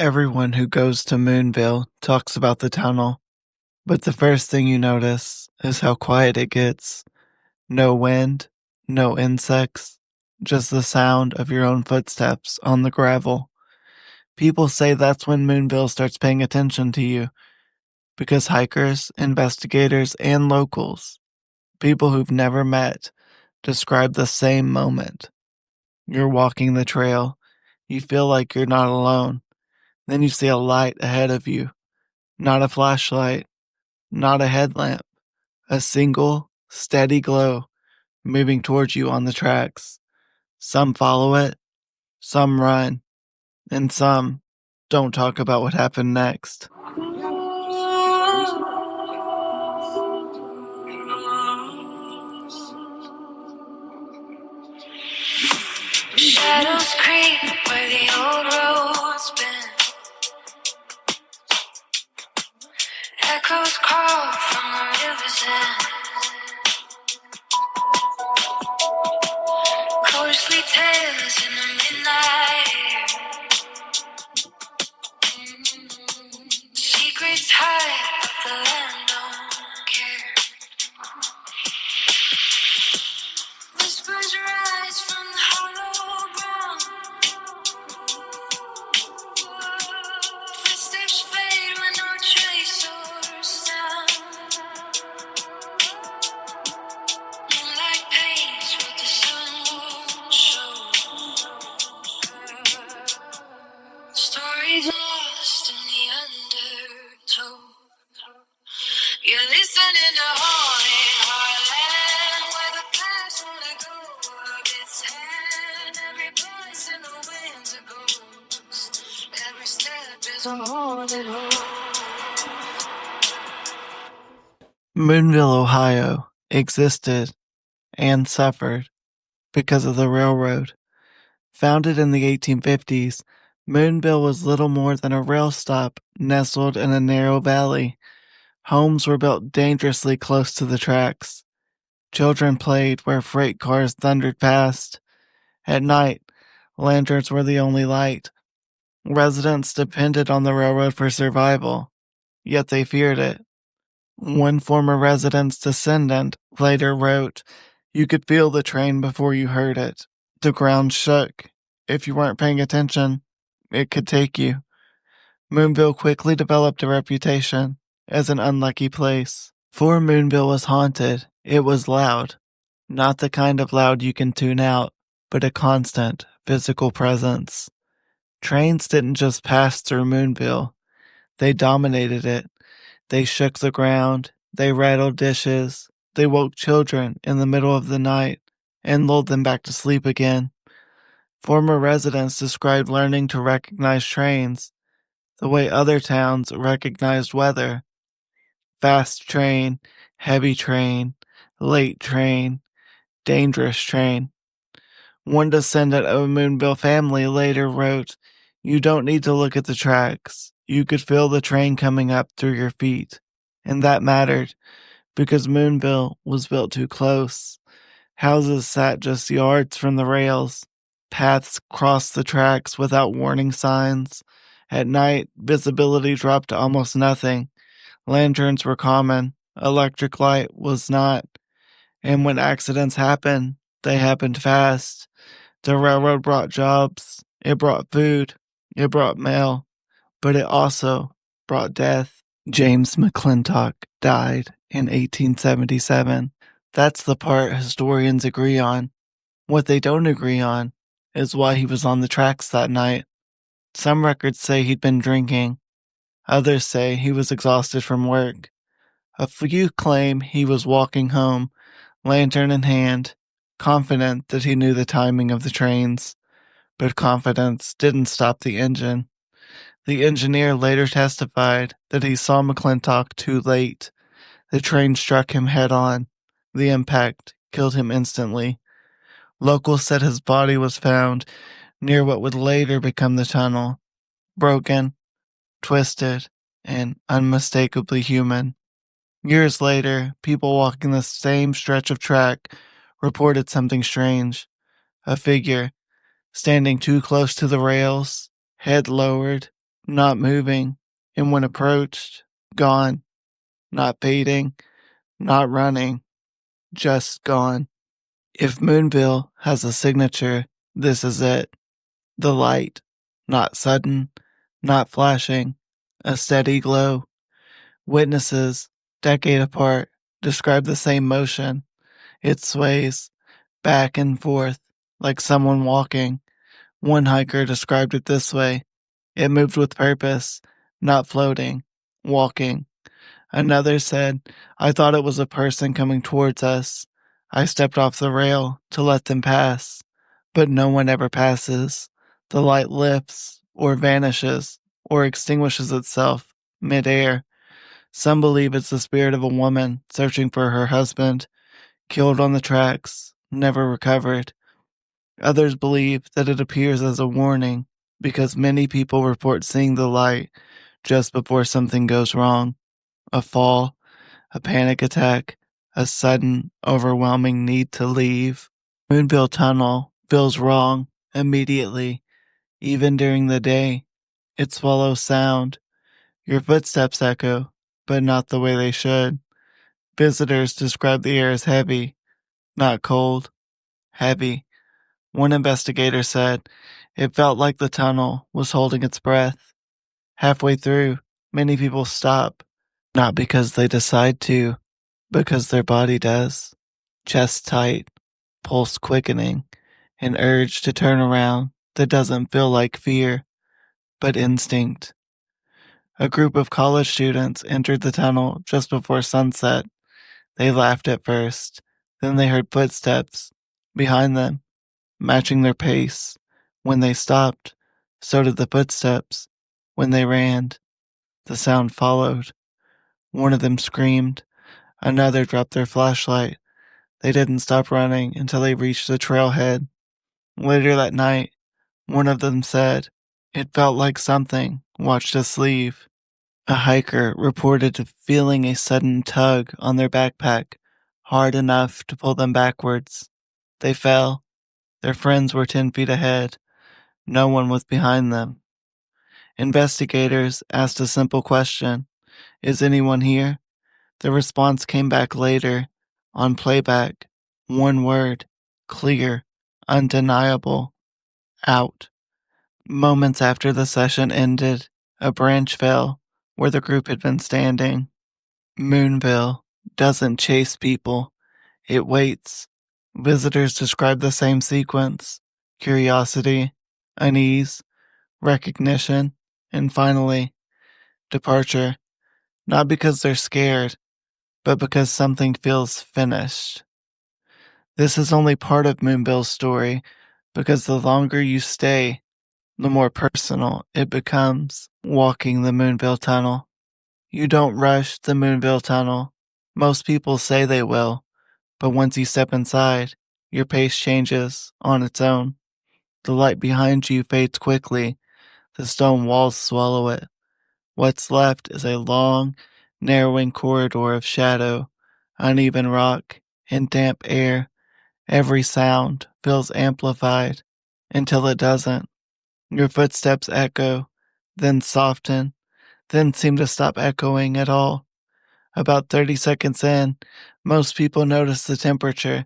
Everyone who goes to Moonville talks about the tunnel, but the first thing you notice is how quiet it gets. No wind, no insects, just the sound of your own footsteps on the gravel. People say that's when Moonville starts paying attention to you, because hikers, investigators, and locals, people who've never met, describe the same moment. You're walking the trail, you feel like you're not alone. Then you see a light ahead of you, not a flashlight, not a headlamp, a single, steady glow moving towards you on the tracks. Some follow it, some run, and some don't talk about what happened next. Shadows creep where the old road's been. Echoes call from the river's end. Ghostly tales in the midnight air. Secrets hide, but the land don't care. Whispers rise from the hollow ground. Footsteps fade with no trace or sound. Moonlight paints what the sun won't show. Stories lost in the undertow. You're listening to Haunted Heartland, where the past wanna go up its head. Every voice in the wind's a ghost. Every step is a haunted home. Moonville, Ohio existed and suffered because of the railroad. Founded in the 1850s, Moonville was little more than a rail stop nestled in a narrow valley. Homes were built dangerously close to the tracks. Children played where freight cars thundered past. At night, lanterns were the only light. Residents depended on the railroad for survival, yet they feared it. One former resident's descendant later wrote, "You could feel the train before you heard it. The ground shook. If you weren't paying attention, it could take you." Moonville quickly developed a reputation as an unlucky place. For Moonville was haunted, it was loud. Not the kind of loud you can tune out, but a constant, physical presence. Trains didn't just pass through Moonville. They dominated it. They shook the ground. They rattled dishes. They woke children in the middle of the night and lulled them back to sleep again. Former residents described learning to recognize trains the way other towns recognized weather. Fast train, heavy train, late train, dangerous train. One descendant of a Moonville family later wrote, "You don't need to look at the tracks. You could feel the train coming up through your feet." And that mattered, because Moonville was built too close. Houses sat just yards from the rails. Paths crossed the tracks without warning signs. At night, visibility dropped to almost nothing. Lanterns were common. Electric light was not. And when accidents happened, they happened fast. The railroad brought jobs. It brought food. It brought mail. But it also brought death. James McClintock died in 1877. That's the part historians agree on. What they don't agree on is why he was on the tracks that night. Some records say he'd been drinking. Others say he was exhausted from work. A few claim he was walking home, lantern in hand, confident that he knew the timing of the trains. But confidence didn't stop the engine. The engineer later testified that he saw McClintock too late. The train struck him head on. The impact killed him instantly. Locals said his body was found near what would later become the tunnel, broken, twisted, and unmistakably human. Years later, people walking the same stretch of track reported something strange. A figure, standing too close to the rails, head lowered, not moving, and when approached, gone, not fading, not running, just gone. If Moonville has a signature, this is it. The light, not sudden, not flashing, a steady glow. Witnesses, decade apart, describe the same motion. It sways back and forth like someone walking. One hiker described it this way: it moved with purpose, not floating, walking. Another said, I thought it was a person coming towards us. I stepped off the rail to let them pass, but no one ever passes. The light lifts, or vanishes, or extinguishes itself midair. Some believe it's the spirit of a woman searching for her husband, killed on the tracks, never recovered. Others believe that it appears as a warning because many people report seeing the light just before something goes wrong: a fall, a panic attack, a sudden, overwhelming need to leave. Moonville Tunnel feels wrong immediately, even during the day. It swallows sound. Your footsteps echo, but not the way they should. Visitors describe the air as heavy, not cold, heavy. One investigator said it felt like the tunnel was holding its breath. Halfway through, many people stop, not because they decide to, because their body does. Chest tight, pulse quickening, an urge to turn around that doesn't feel like fear, but instinct. A group of college students entered the tunnel just before sunset. They laughed at first, then they heard footsteps behind them, matching their pace. When they stopped, so did the footsteps. When they ran, the sound followed. One of them screamed. Another dropped their flashlight. They didn't stop running until they reached the trailhead. Later that night, one of them said, it felt like something watched us leave. A hiker reported feeling a sudden tug on their backpack, hard enough to pull them backwards. They fell. Their friends were 10 feet ahead. No one was behind them. Investigators asked a simple question: is anyone here? The response came back later, on playback. One word: clear, undeniable, out. Moments after the session ended, a branch fell where the group had been standing. Moonville doesn't chase people, it waits. Visitors describe the same sequence: curiosity, unease, recognition, and finally, departure. Not because they're scared, but because something feels finished. This is only part of Moonville's story, because the longer you stay, the more personal it becomes. Walking the Moonville Tunnel. You don't rush the Moonville Tunnel. Most people say they will, but once you step inside, your pace changes on its own. The light behind you fades quickly. The stone walls swallow it. What's left is a long, narrowing corridor of shadow, uneven rock, and damp air. Every sound feels amplified until it doesn't. Your footsteps echo, then soften, then seem to stop echoing at all. About 30 seconds in, most people notice the temperature,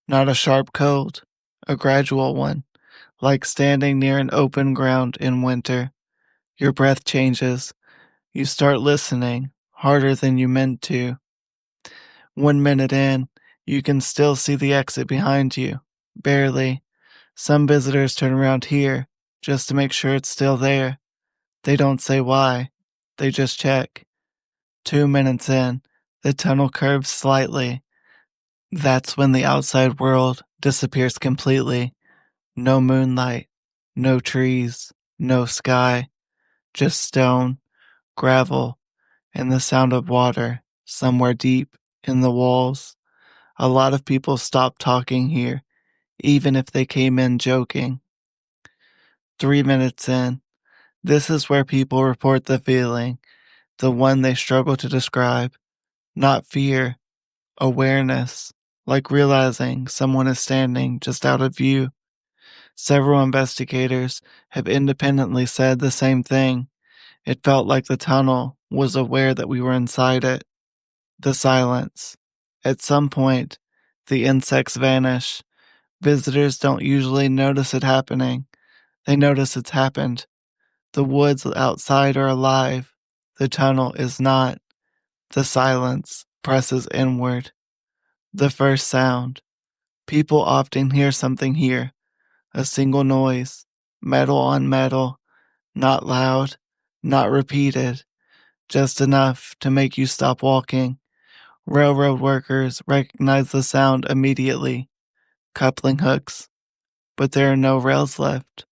not a sharp cold, a gradual one, like standing near an open ground in winter. Your breath changes. You start listening, harder than you meant to. 1 minute in, you can still see the exit behind you, barely. Some visitors turn around here just to make sure it's still there. They don't say why, they just check. 2 minutes in, the tunnel curves slightly. That's when the outside world disappears completely. No moonlight, no trees, no sky, just stone, gravel, and the sound of water somewhere deep in the walls. A lot of people stop talking here, even if they came in joking. 3 minutes in, this is where people report the feeling, the one they struggle to describe. Not fear, awareness, like realizing someone is standing just out of view. Several investigators have independently said the same thing. It felt like the tunnel was aware that we were inside it. The silence. At some point, the insects vanish. Visitors don't usually notice it happening. They notice it's happened. The woods outside are alive. The tunnel is not. The silence presses inward. The first sound. People often hear something here. A single noise. Metal on metal. Not loud. Not repeated. Just enough to make you stop walking. Railroad workers recognize the sound immediately. Coupling hooks. But there are no rails left.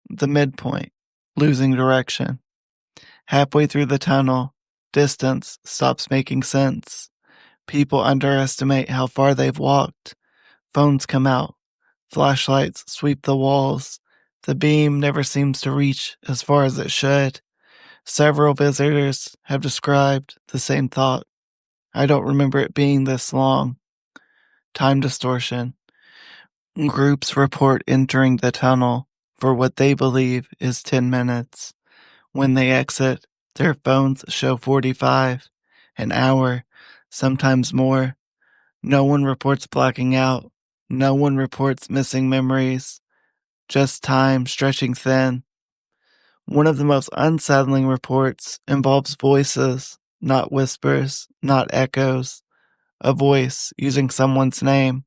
The midpoint. Losing direction. Halfway through the tunnel, distance stops making sense. People underestimate how far they've walked. Phones come out. Flashlights sweep the walls. The beam never seems to reach as far as it should. Several visitors have described the same thought. I don't remember it being this long. Time distortion. Groups report entering the tunnel for what they believe is 10 minutes. When they exit, their phones show 45, an hour, sometimes more. No one reports blacking out. No one reports missing memories. Just time stretching thin. One of the most unsettling reports involves voices, not whispers, not echoes. A voice using someone's name.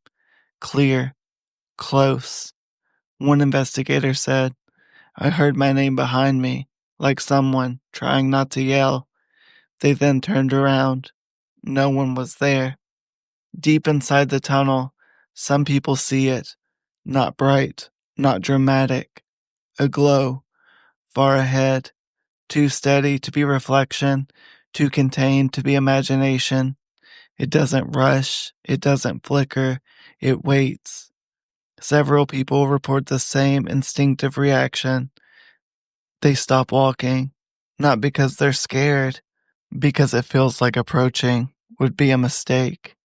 Clear. Close. One investigator said, I heard my name behind me, like someone trying not to yell. They then turned around. No one was there. Deep inside the tunnel, some people see it. Not bright, not dramatic. A glow, far ahead, too steady to be reflection, too contained to be imagination. It doesn't rush, it doesn't flicker, it waits. Several people report the same instinctive reaction. They stop walking, not because they're scared, because it feels like approaching would be a mistake.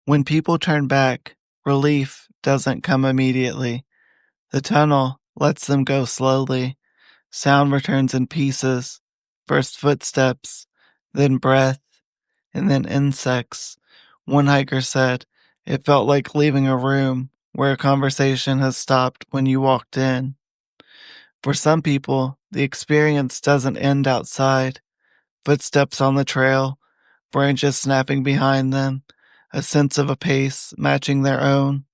When people turn back, relief doesn't come immediately. The tunnel lets them go slowly. Sound returns in pieces. First footsteps, then breath, and then insects. One hiker said, it felt like leaving a room where a conversation has stopped when you walked in. For some people, the experience doesn't end outside. Footsteps on the trail, branches snapping behind them, a sense of a pace matching their own.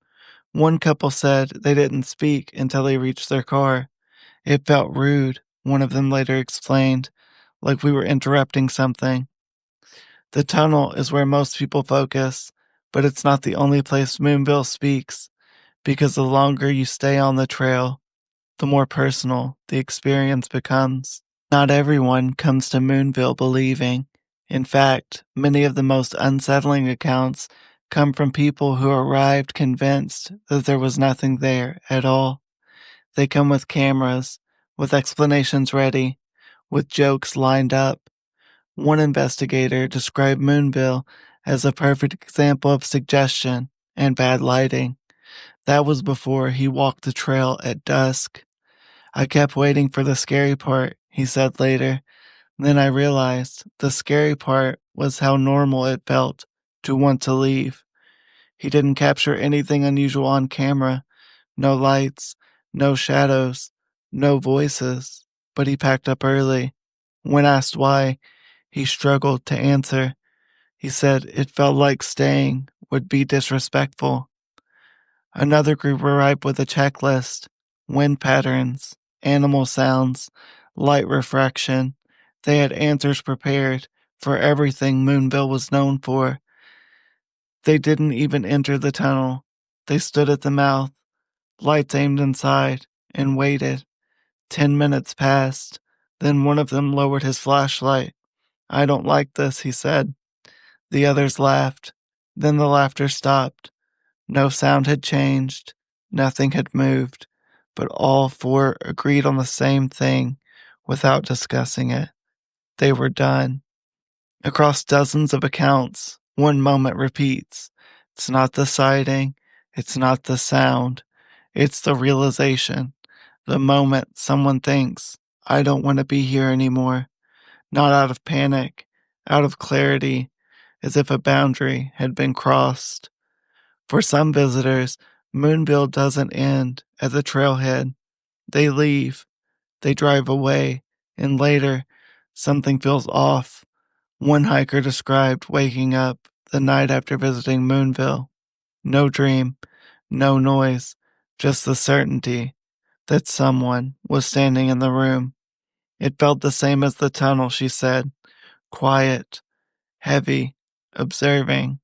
One couple said they didn't speak until they reached their car. It felt rude, one of them later explained, like we were interrupting something. The tunnel is where most people focus, but it's not the only place Moonville speaks, because the longer you stay on the trail, the more personal the experience becomes. Not everyone comes to Moonville believing. In fact, many of the most unsettling accounts come from people who arrived convinced that there was nothing there at all. They come with cameras, with explanations ready, with jokes lined up. One investigator described Moonville as a perfect example of suggestion and bad lighting. That was before he walked the trail at dusk. I kept waiting for the scary part, he said later. Then I realized the scary part was how normal it felt to want to leave. He didn't capture anything unusual on camera. No lights, no shadows, no voices. But he packed up early. When asked why, he struggled to answer. He said it felt like staying would be disrespectful. Another group arrived with a checklist: wind patterns, animal sounds, light refraction. They had answers prepared for everything Moonville was known for. They didn't even enter the tunnel. They stood at the mouth, lights aimed inside, and waited. 10 minutes passed. Then one of them lowered his flashlight. I don't like this, he said. The others laughed. Then the laughter stopped. No sound had changed. Nothing had moved. But all four agreed on the same thing without discussing it. They were done. Across dozens of accounts, one moment repeats. It's not the sighting. It's not the sound. It's the realization. The moment someone thinks, I don't want to be here anymore. Not out of panic, out of clarity, as if a boundary had been crossed. For some visitors, Moonville doesn't end at the trailhead. They leave, they drive away, and later, something feels off. One hiker described waking up the night after visiting Moonville. No dream, no noise, just the certainty that someone was standing in the room. It felt the same as the tunnel, she said. Quiet, heavy, observing.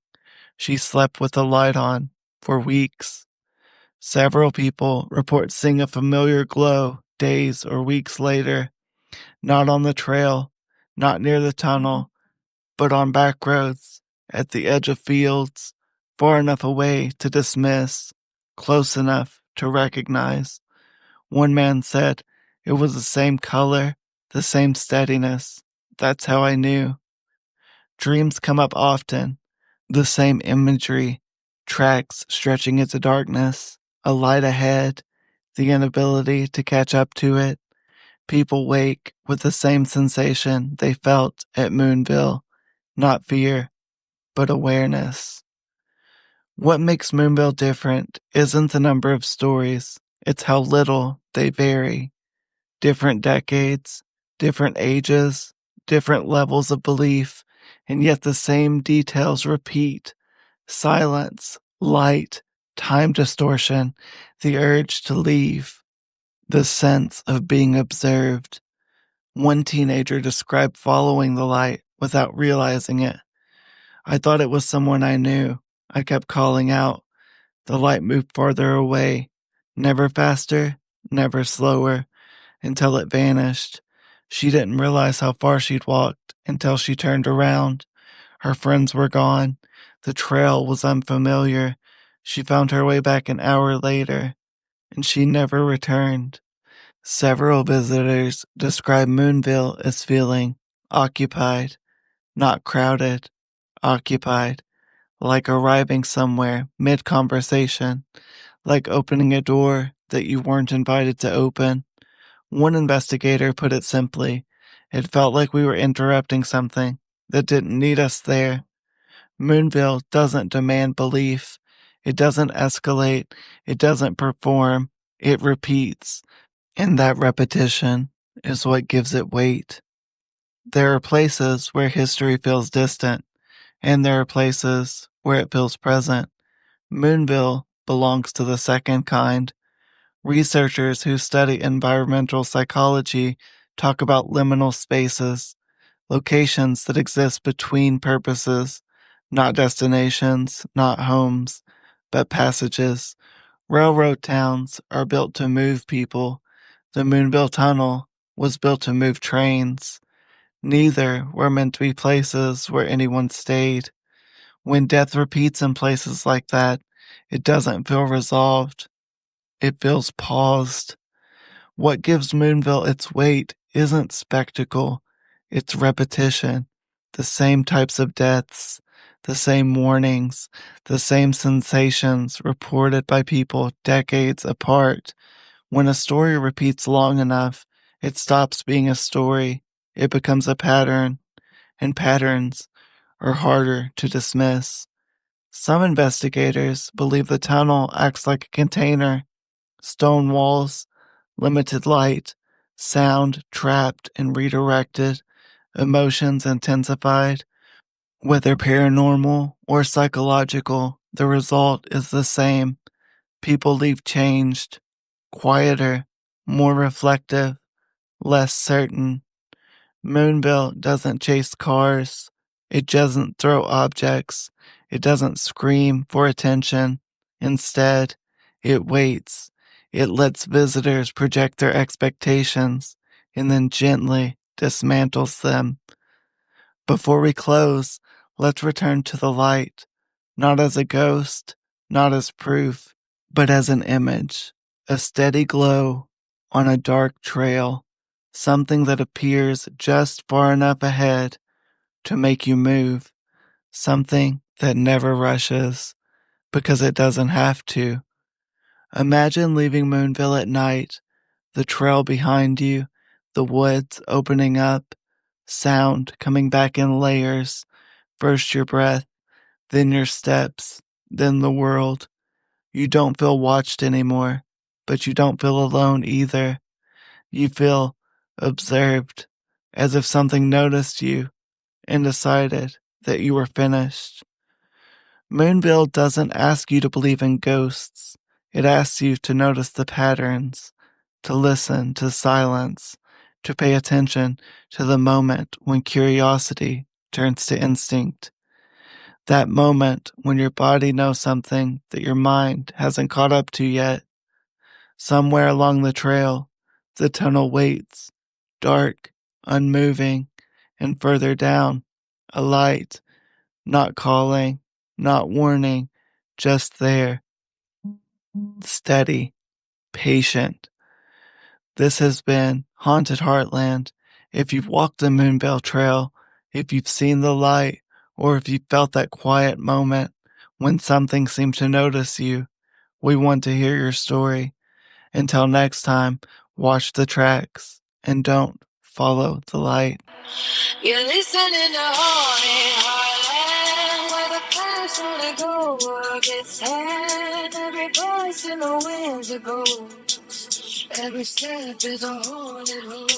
She slept with the light on for weeks. Several people report seeing a familiar glow days or weeks later, not on the trail, not near the tunnel, but on back roads, at the edge of fields, far enough away to dismiss, close enough to recognize. One man said it was the same color, the same steadiness. That's how I knew. Dreams come up often, the same imagery, tracks stretching into darkness, a light ahead, the inability to catch up to it. People wake with the same sensation they felt at Moonville, not fear, but awareness. What makes Moonville different isn't the number of stories, it's how little they vary. Different decades, different ages, different levels of belief, and yet the same details repeat. Silence, light, time distortion, the urge to leave, the sense of being observed. One teenager described following the light without realizing it. I thought it was someone I knew. I kept calling out. The light moved farther away, never faster, never slower, until it vanished. She didn't realize how far she'd walked until she turned around. Her friends were gone. The trail was unfamiliar. She found her way back an hour later, and she never returned. Several visitors describe Moonville as feeling occupied, not crowded, occupied, like arriving somewhere mid-conversation, like opening a door that you weren't invited to open. One investigator put it simply, it felt like we were interrupting something that didn't need us there. Moonville doesn't demand belief. It doesn't escalate. It doesn't perform. It repeats. And that repetition is what gives it weight. There are places where history feels distant, and there are places where it feels present. Moonville belongs to the second kind. Researchers who study environmental psychology talk about liminal spaces, locations that exist between purposes, not destinations, not homes, but passages. Railroad towns are built to move people. The Moonville Tunnel was built to move trains. Neither were meant to be places where anyone stayed. When death repeats in places like that, it doesn't feel resolved. It feels paused. What gives Moonville its weight isn't spectacle, it's repetition. The same types of deaths, the same warnings, the same sensations reported by people decades apart. When a story repeats long enough, it stops being a story. It becomes a pattern, and patterns are harder to dismiss. Some investigators believe the tunnel acts like a container, stone walls, limited light, sound trapped and redirected, emotions intensified. Whether paranormal or psychological, the result is the same. People leave changed, quieter, more reflective, less certain. Moonville doesn't chase cars. It doesn't throw objects. It doesn't scream for attention. Instead, it waits. It lets visitors project their expectations and then gently dismantles them. Before we close, let's return to the light, not as a ghost, not as proof, but as an image, a steady glow on a dark trail, something that appears just far enough ahead to make you move, something that never rushes because it doesn't have to. Imagine leaving Moonville at night, the trail behind you, The woods opening up, sound coming back in layers, first your breath, then your steps, then the world. You don't feel watched anymore, but you don't feel alone either. You feel observed, as if something noticed you and decided that you were finished. Moonville doesn't ask you to believe in ghosts. It asks you to notice the patterns, to listen to silence, to pay attention to the moment when curiosity turns to instinct. That moment when your body knows something that your mind hasn't caught up to yet. Somewhere along the trail, the tunnel waits, dark, unmoving, and further down, a light, not calling, not warning, just there, steady, patient. This has been Haunted Heartland. If you've walked the Moonville Trail, if you've seen the light, or if you felt that quiet moment when something seemed to notice you, we want to hear your story. Until next time, watch the tracks and don't follow the light. You're listening to Haunted Heartland, where the past wanna go work its head. Every voice in the wind's a ghost. Every step is a haunted road.